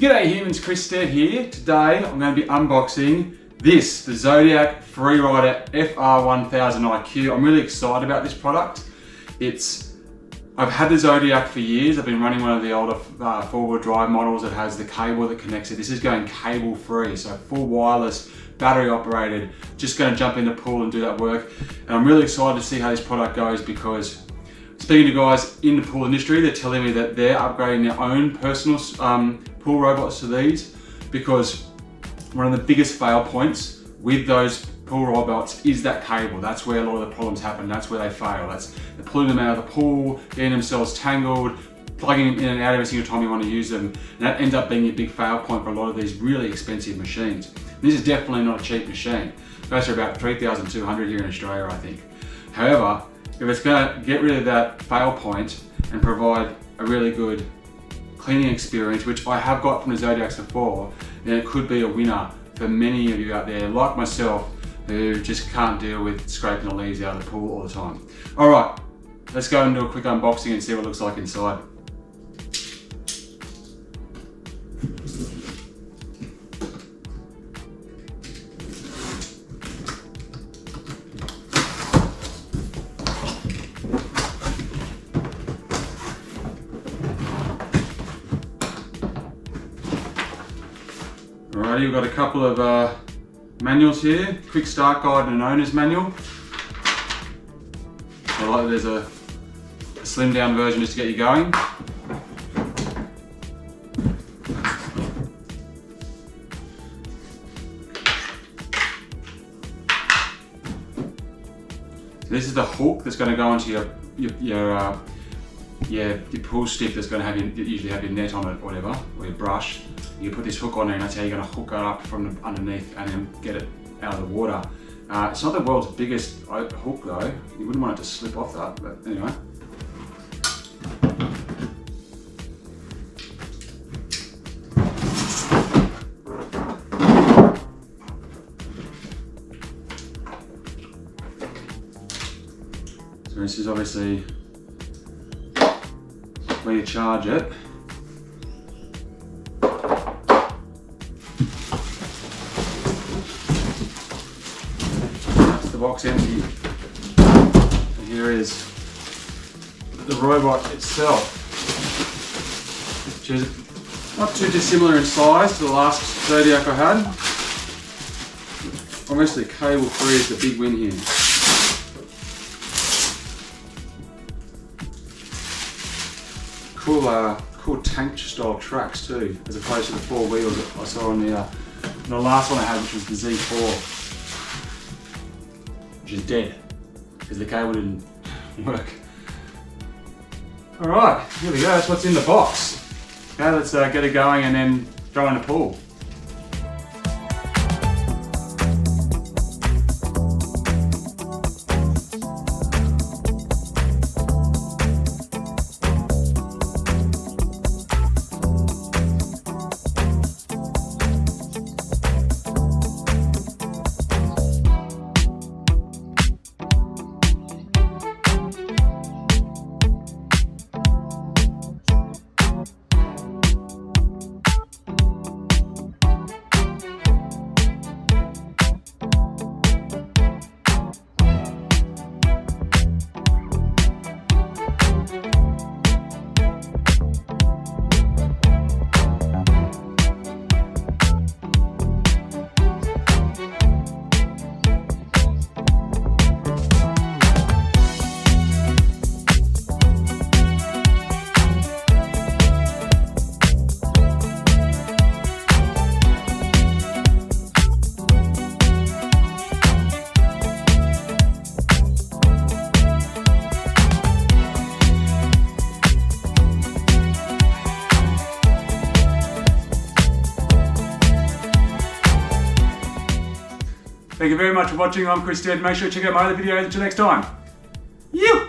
G'day humans, Stead here. Today I'm going to be unboxing the Zodiac Freerider FR1000 IQ. I'm really excited about this product. I've had the Zodiac for years. I've been running one of the older four-wheel drive models that has the cable that connects it. This is going cable free, so full wireless, battery operated. Just going to jump in the pool and do that work. And I'm really excited to see how this product goes because speaking to guys in the pool industry, they're telling me that they're upgrading their own personal pool robots to these because one of the biggest fail points with those pool robots is that cable. That's where a lot of the problems happen. That's where they fail. They're pulling them out of the pool, getting themselves tangled, plugging them in and out every single time you want to use them. And that ends up being a big fail point for a lot of these really expensive machines. And this is definitely not a cheap machine. It goes for about $3,200 here in Australia, I think. However, if it's going to get rid of that fail point and provide a really good cleaning experience, which I have got from the Zodiacs before, then it could be a winner for many of you out there, like myself, who just can't deal with scraping the leaves out of the pool all the time. All right, let's go and do a quick unboxing and see what it looks like inside. Alrighty, we've got a couple of manuals here. Quick start guide and an owner's manual. I like that there's a slimmed down version just to get you going. So this is the hook that's going to go into your pool stick that's going to have usually have your net on it or whatever, or your brush. You put this hook on there and that's how you're going to hook it up from underneath and then get it out of the water. It's not the world's biggest hook though. You wouldn't want it to slip off that, but anyway. So this is obviously where you charge it. The box empty. And here is the robot itself, which is not too dissimilar in size to the last Zodiac I had. Obviously cable free is the big win here. Cool tank style tracks too, as opposed to the four wheels that I saw on the last one I had, which was the Z4. Which is dead because the cable didn't work. All right, here we go. That's what's in the box. Okay, let's get it going and then throw in the pool. Thank you very much for watching. I'm Stead. Make sure to check out my other videos. Until next time. You.